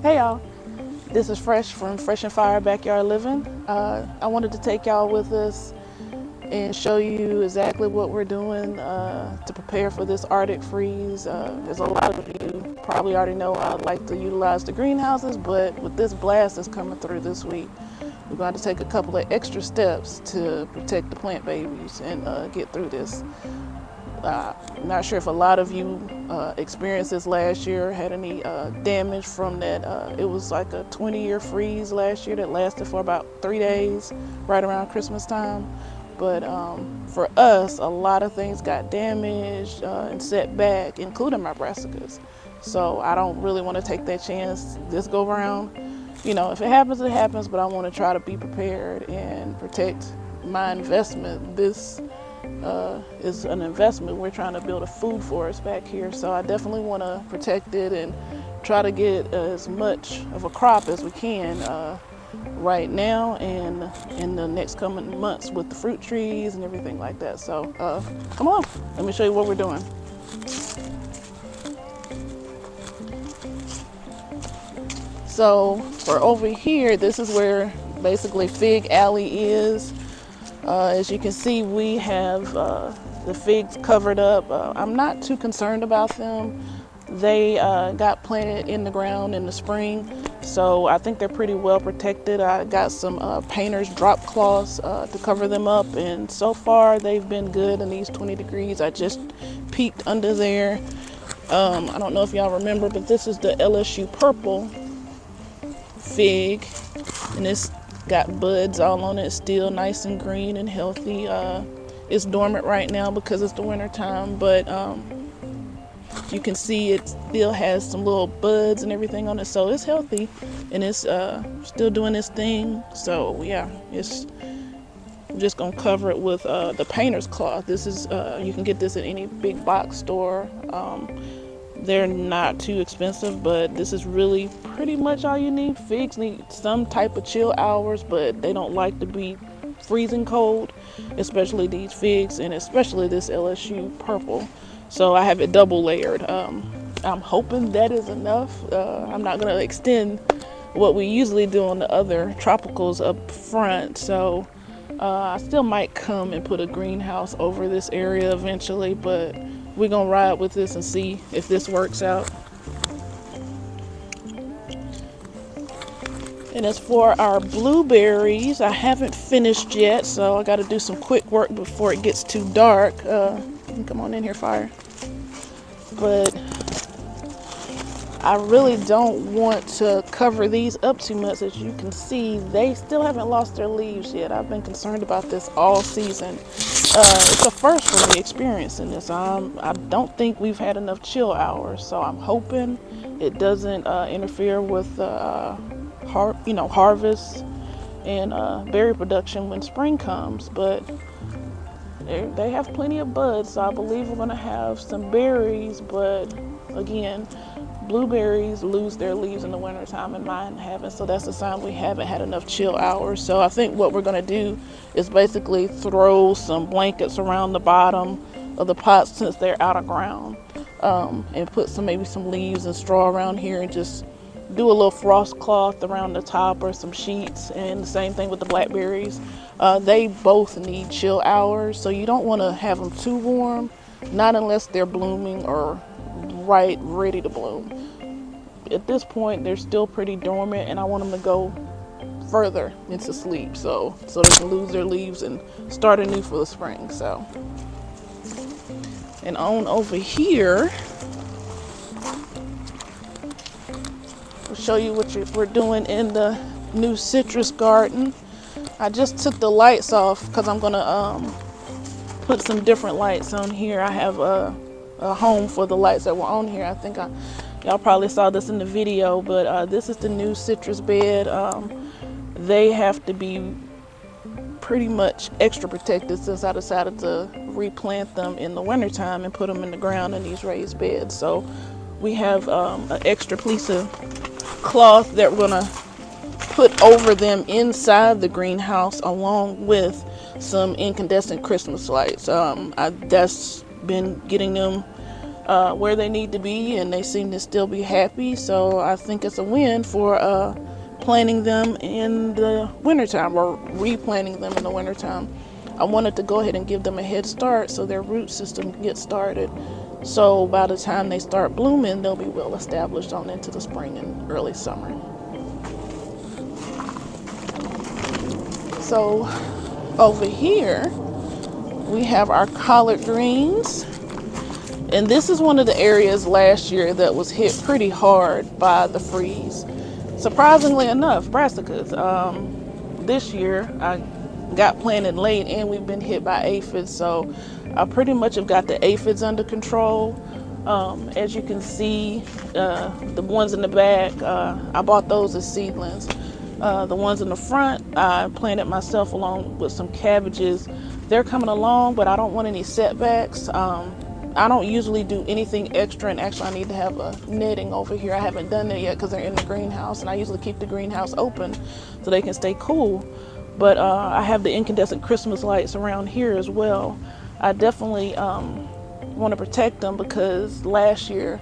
Hey y'all, this is Fresh from Fresh and Fire Backyard Living. I wanted to take y'all with us and show you exactly what we're doing to prepare for this Arctic freeze. As a lot of you probably already know, I like to utilize the greenhouses, but with this blast that's coming through this week, we're going to take a couple of extra steps to protect the plant babies and get through this. I'm not sure if a lot of you experienced this last year, had any damage from that. It was like a 20-year freeze last year that lasted for about 3 days, right around Christmas time. But for us, a lot of things got damaged and set back, including my brassicas. So I don't really want to take that chance this go around. You know, if it happens, it happens, but I want to try to be prepared and protect my investment. This is an investment. We're trying to build a food forest back here, so I definitely want to protect it and try to get as much of a crop as we can right now and in the next coming months with the fruit trees and everything like that. So come on, let me show you what we're doing. So for over here, this is where basically Fig Alley is. As you can see, we have the figs covered up. I'm not too concerned about them. They got planted in the ground in the spring, so I think they're pretty well protected. I got some painter's drop cloths to cover them up, and so far they've been good in these 20 degrees. I just peeked under there. I don't know if y'all remember, but this is the LSU purple fig, and it's got buds all on it, still nice and green and healthy. It's dormant right now because it's the winter time, but you can see it still has some little buds and everything on it, so it's healthy and it's still doing its thing. So yeah, I'm just gonna cover it with the painter's cloth. This is you can get this at any big box store. They're not too expensive, but this is really pretty much all you need. Figs need some type of chill hours, but they don't like to be freezing cold, especially these figs and especially this LSU purple. So I have it double layered. I'm hoping that is enough. I'm not gonna extend what we usually do on the other tropicals up front. So I still might come and put a greenhouse over this area eventually, but we're gonna ride with this and see if this works out. And as for our blueberries, I haven't finished yet, so I got to do some quick work before it gets too dark. Come on in here, fire. But I really don't want to cover these up too much. As you can see, they still haven't lost their leaves yet. I've been concerned about this all season. It's a first for me experiencing this. I don't think we've had enough chill hours, so I'm hoping it doesn't interfere with harvest and berry production when spring comes. But they have plenty of buds, so I believe we're gonna have some berries. But again, blueberries lose their leaves in the wintertime, and mine haven't, so that's a sign we haven't had enough chill hours. So I think what we're going to do is basically throw some blankets around the bottom of the pots since they're out of ground, and put maybe some leaves and straw around here, and just do a little frost cloth around the top or some sheets. And the same thing with the blackberries. They both need chill hours, so you don't want to have them too warm, not unless they're blooming or right ready to bloom. At this point, they're still pretty dormant, and I want them to go further into sleep so they can lose their leaves and start anew for the spring. So, and on over here, I'll show you what we're doing in the new citrus garden. I just took the lights off because I'm gonna put some different lights on here. I have a home for the lights that were on here. I think y'all probably saw this in the video, but this is the new citrus bed. They have to be pretty much extra protected since I decided to replant them in the wintertime and put them in the ground in these raised beds. So we have an extra piece of cloth that we're gonna put over them inside the greenhouse, along with some incandescent Christmas lights. That's been getting them where they need to be, and they seem to still be happy. So I think it's a win for planting them in the wintertime, or replanting them in the wintertime. I wanted to go ahead and give them a head start so their root system can get started. So by the time they start blooming, they'll be well established on into the spring and early summer. So over here, we have our collard greens. And this is one of the areas last year that was hit pretty hard by the freeze. Surprisingly enough, brassicas. This year, I got planted late and we've been hit by aphids, so I pretty much have got the aphids under control. As you can see, the ones in the back, I bought those as seedlings. The ones in the front, I planted myself along with some cabbages. They're coming along, but I don't want any setbacks. I don't usually do anything extra, and actually I need to have a netting over here. I haven't done that yet because they're in the greenhouse, and I usually keep the greenhouse open so they can stay cool. But I have the incandescent Christmas lights around here as well. I definitely want to protect them because last year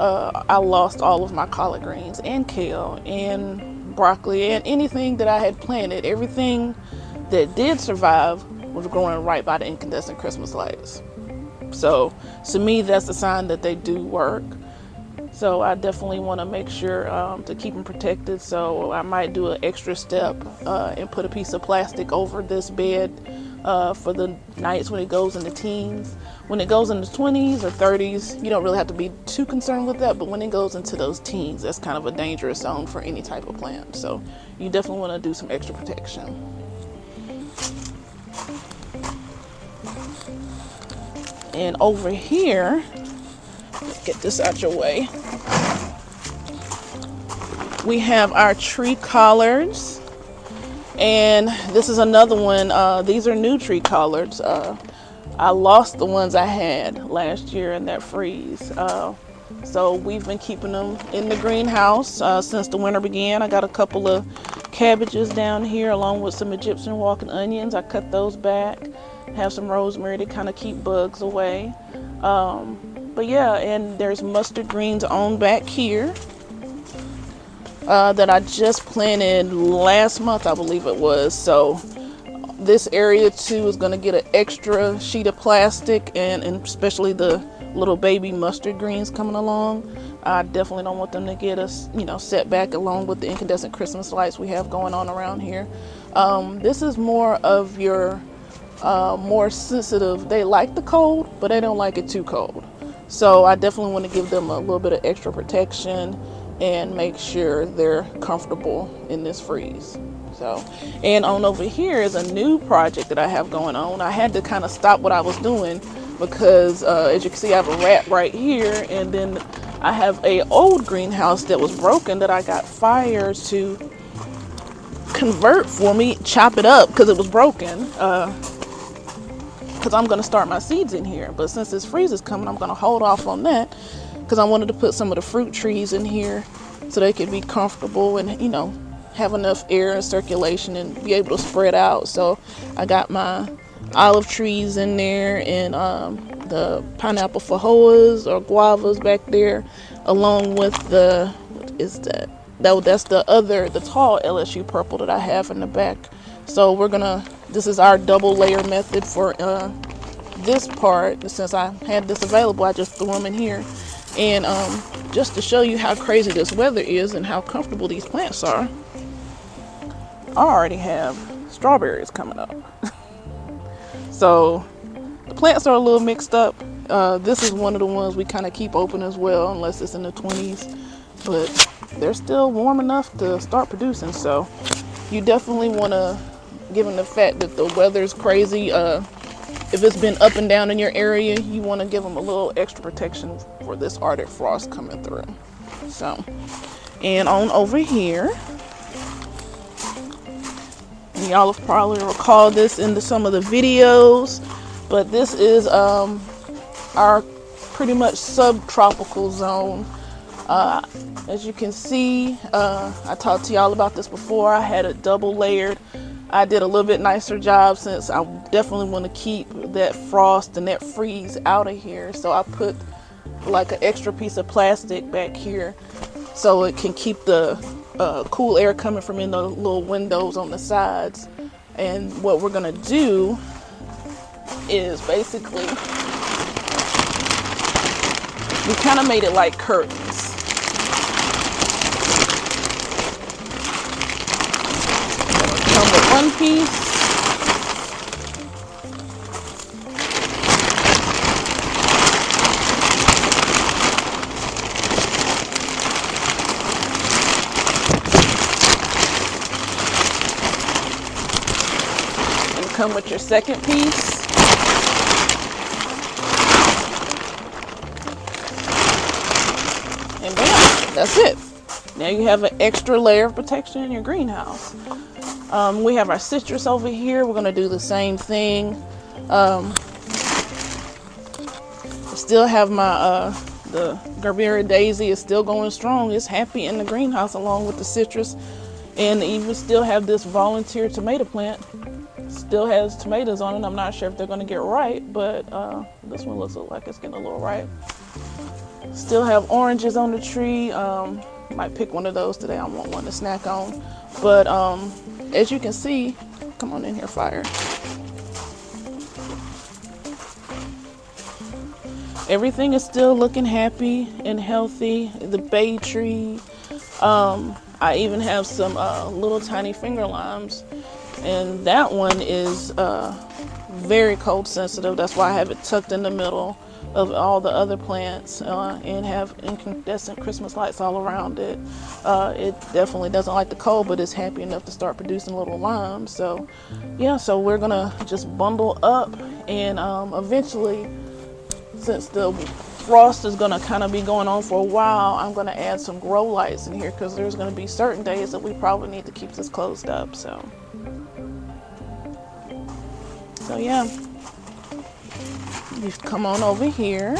I lost all of my collard greens and kale and broccoli and anything that I had planted. Everything that did survive was growing right by the incandescent Christmas lights. So to me, that's a sign that they do work. So I definitely want to make sure to keep them protected. So I might do an extra step and put a piece of plastic over this bed for the nights when it goes into teens. When it goes into 20s or 30s, you don't really have to be too concerned with that. But when it goes into those teens, that's kind of a dangerous zone for any type of plant. So you definitely want to do some extra protection. And over here, let's get this out your way. We have our tree collards, and this is another one. These are new tree collards. I lost the ones I had last year in that freeze. So we've been keeping them in the greenhouse since the winter began. I got a couple of cabbages down here along with some Egyptian walking onions. I cut those back. Have some rosemary to kind of keep bugs away. But yeah, and there's mustard greens on back here that I just planted last month, I believe it was. So this area too is going to get an extra sheet of plastic, and especially the little baby mustard greens coming along. I definitely don't want them to get us, set back along with the incandescent Christmas lights we have going on around here. This is more of your more sensitive. They like the cold, but they don't like it too cold. So I definitely want to give them a little bit of extra protection and make sure they're comfortable in this freeze. So, and on over here is a new project that I have going on. I had to kind of stop what I was doing because as you can see, I have a rat right here, and then I have a old greenhouse that was broken that I got fire to convert for me, chop it up because it was broken. Because I'm going to start my seeds in here, but since this freeze is coming, I'm going to hold off on that because I wanted to put some of the fruit trees in here so they could be comfortable and have enough air and circulation and be able to spread out. So I got my olive trees in there, and the pineapple fajoas or guavas back there, along with the, what is that? That's the tall LSU purple that I have in the back. So this is our double layer method for this part. Since I had this available, I just threw them in here. And just to show you how crazy this weather is and how comfortable these plants are, I already have strawberries coming up. So the plants are a little mixed up. This is one of the ones we kind of keep open as well, unless it's in the 20s. But they're still warm enough to start producing. So you definitely want to, given the fact that the weather's crazy, if it's been up and down in your area, you want to give them a little extra protection for this Arctic frost coming through. So, and on over here, and y'all have probably recalled this into some of the videos, but this is our pretty much subtropical zone. As you can see, I talked to y'all about this before. I had it double layered. I did a little bit nicer job since I definitely want to keep that frost and that freeze out of here. So I put like an extra piece of plastic back here so it can keep the cool air coming from in the little windows on the sides. And what we're gonna do is basically, we kind of made it like curtains. Come with one piece. Come with your second piece. And bam, that's it. Now you have an extra layer of protection in your greenhouse. We have our citrus over here. We're gonna do the same thing. Still have my, the Gerbera daisy is still going strong. It's happy in the greenhouse along with the citrus. And even still have this volunteer tomato plant. Still has tomatoes on it. I'm not sure if they're going to get ripe, but this one looks like it's getting a little ripe. Still have oranges on the tree. Might pick one of those today. I want one to snack on. But as you can see, come on in here, fire. Everything is still looking happy and healthy. The bay tree. I even have some little tiny finger limes. And that one is very cold sensitive. That's why I have it tucked in the middle of all the other plants and have incandescent Christmas lights all around it. It definitely doesn't like the cold, but it's happy enough to start producing little limes. So yeah, so we're gonna just bundle up, and eventually, since the frost is gonna kind of be going on for a while, I'm gonna add some grow lights in here because there's gonna be certain days that we probably need to keep this closed up. So yeah, you come on over here.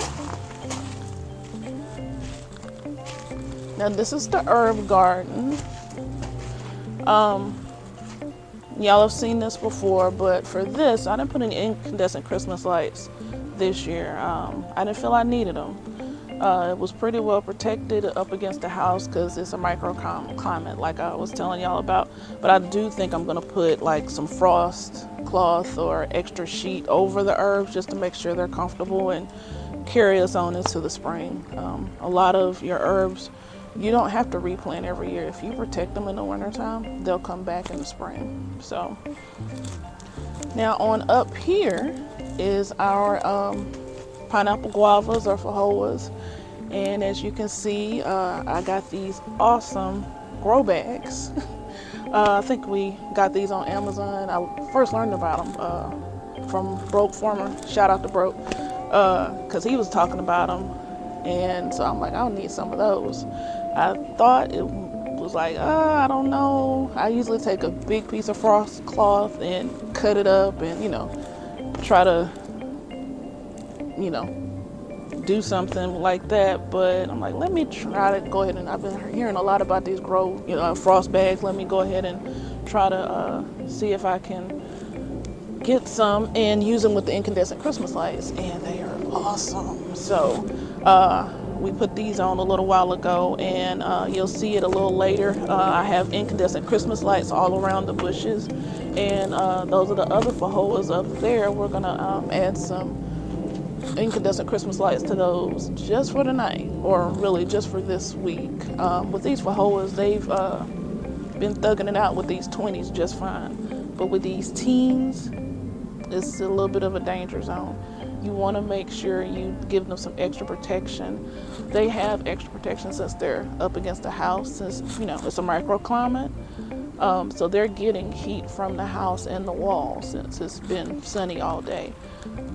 Now this is the herb garden. Y'all have seen this before, but for this, I didn't put any incandescent Christmas lights this year. I didn't feel I needed them. It was pretty well protected up against the house because it's a microclimate like I was telling y'all about. But I do think I'm gonna put like some frost cloth or extra sheet over the herbs just to make sure they're comfortable and carry us on into the spring. A lot of your herbs, you don't have to replant every year. If you protect them in the wintertime, they'll come back in the spring. So now on up here is our pineapple guavas or fajoas. And as you can see, I got these awesome grow bags. I think we got these on Amazon. I first learned about them from Broke Farmer. Shout out to Broke, because he was talking about them. And so I'm like, I'll need some of those. I thought it was like, I don't know. I usually take a big piece of frost cloth and cut it up and, try to, do something like that. But I'm like, let me try to go ahead, and I've been hearing a lot about these frost bags. Let me go ahead and try to see if I can get some and use them with the incandescent Christmas lights, and they are awesome. So we put these on a little while ago, and you'll see it a little later. I have incandescent Christmas lights all around the bushes, and those are the other fajoas up there. We're gonna add some incandescent Christmas lights to those just for tonight, or really just for this week. With these fajoas, they've been thugging it out with these 20s just fine, but with these teens, it's a little bit of a danger zone. You want to make sure you give them some extra protection. They have extra protection since they're up against the house, since it's a microclimate. So they're getting heat from the house and the wall since it's been sunny all day.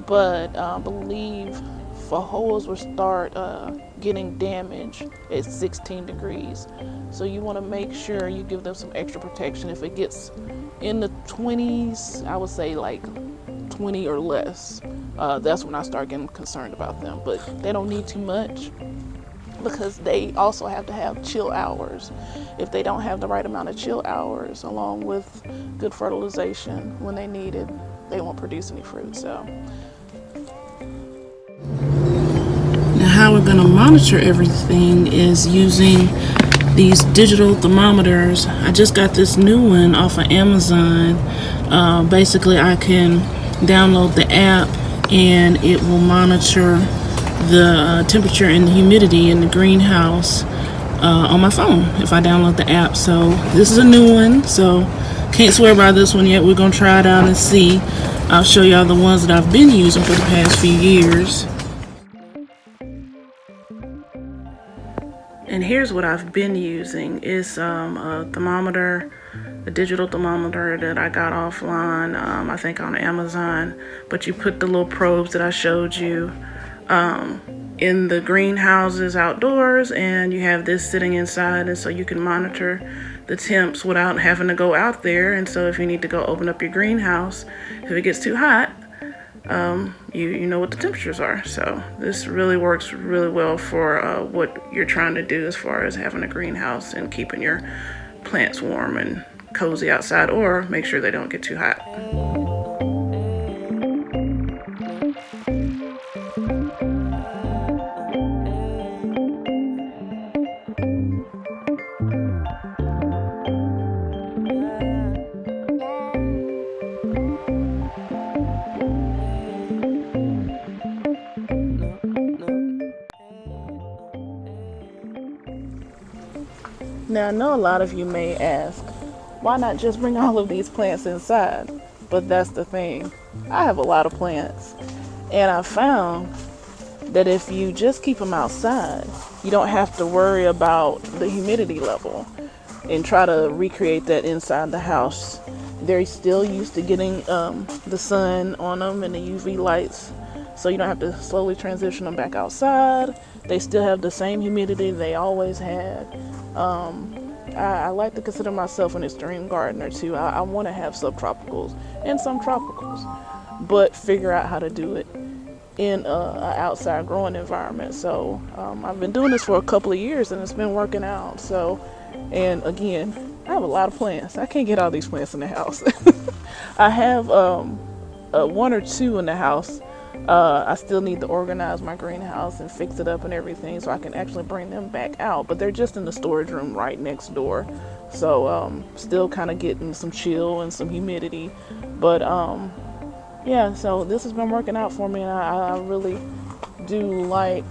But I believe fajoas will start getting damaged at 16 degrees. So you want to make sure you give them some extra protection. If it gets in the 20s, I would say like 20 or less, that's when I start getting concerned about them. But they don't need too much, because they also have to have chill hours. If they don't have the right amount of chill hours along with good fertilization when they need it, they won't produce any fruit. So now how how we're going to monitor everything is using these digital thermometers. I just got this new one off of Amazon. Basically, I can download the app and it will monitor the temperature and the humidity in the greenhouse on my phone if I download the app. So this is a new one, so can't swear by this one yet. We're going to try it out and see. I'll show y'all the ones that I've been using for the past few years. And here's what I've been using. It's a thermometer, a digital thermometer that I got offline, I think on Amazon. But you put the little probes that I showed you in the greenhouses outdoors, and you have this sitting inside, and so you can monitor the temps without having to go out there. And so if you need to go open up your greenhouse, if it gets too hot, you know what the temperatures are. So this really works really well for what you're trying to do as far as having a greenhouse and keeping your plants warm and cozy outside, or make sure they don't get too hot. Now, I know a lot of you may ask, why not just bring all of these plants inside? But that's the thing. I have a lot of plants, and I found that if you just keep them outside, you don't have to worry about the humidity level and try to recreate that inside the house. They're still used to getting the sun on them and the UV lights, so you don't have to slowly transition them back outside. They still have the same humidity they always had. I like to consider myself an extreme gardener too. I want to have subtropicals and some tropicals, but figure out how to do it in an outside growing environment. So I've been doing this for a couple of years and it's been working out. So, and again, I have a lot of plants. I can't get all these plants in the house. I have one or two in the house. I still need to organize my greenhouse and fix it up and everything so I can actually bring them back out, but they're just in the storage room right next door. So still kind of getting some chill and some humidity, but yeah, so this has been working out for me, and I really do like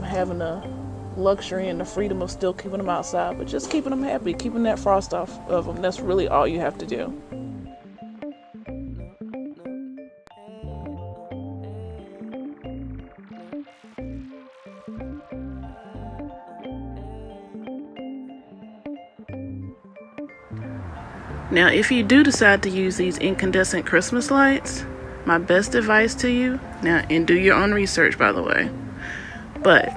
having the luxury and the freedom of still keeping them outside, but just keeping them happy, keeping that frost off of them. That's really all you have to do. Now, if you do decide to use these incandescent Christmas lights, my best advice to you, now, and do your own research, by the way, but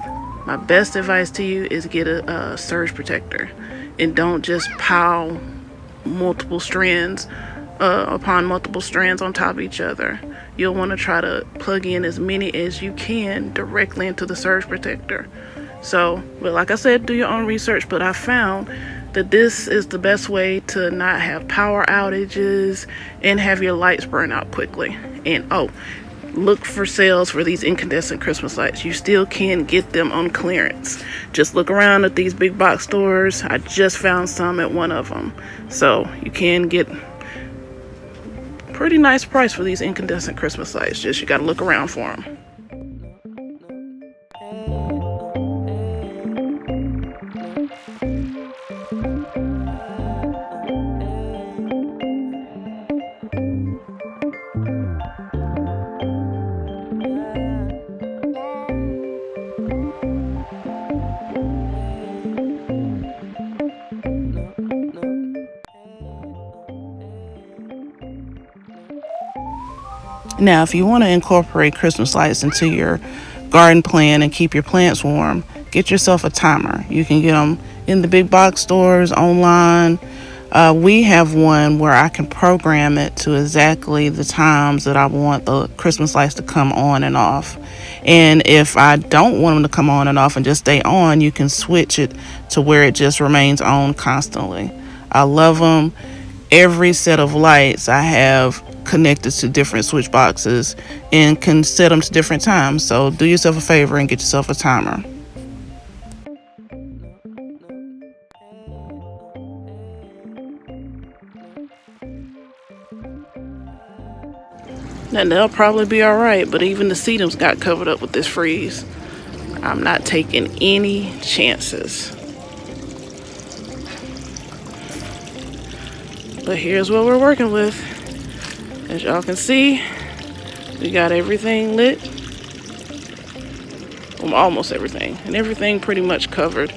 my best advice to you is get a surge protector, and don't just pile multiple strands upon multiple strands on top of each other. You'll want to try to plug in as many as you can directly into the surge protector. So, but like I said, do your own research, but I found that this is the best way to not have power outages and have your lights burn out quickly. And look for sales for these incandescent Christmas lights. You still can get them on clearance. Just look around at these big box stores. I just found some at one of them. So you can get pretty nice price for these incandescent Christmas lights. Just you got to look around for them. Now, if you want to incorporate Christmas lights into your garden plan and keep your plants warm, get yourself a timer. You can get them in the big box stores, online. We have one where I can program it to exactly the times that I want the Christmas lights to come on and off. And if I don't want them to come on and off and just stay on, you can switch it to where it just remains on constantly. I love them. Every set of lights I have connected to different switch boxes and can set them to different times. So do yourself a favor and get yourself a timer. And they'll probably be all right, but even the sedums got covered up with this freeze. I'm not taking any chances. But here's what we're working with. As y'all can see, we got everything lit. Well, almost everything. And everything pretty much covered.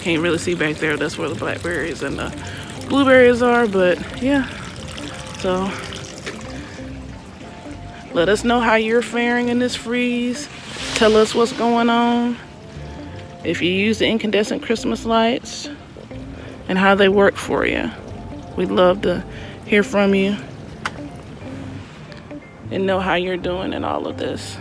Can't really see back there. That's where the blackberries and the blueberries are. But yeah. So let us know how you're faring in this freeze. Tell us what's going on. If you use the incandescent Christmas lights and how they work for you. We'd love to hear from you and know how you're doing in all of this.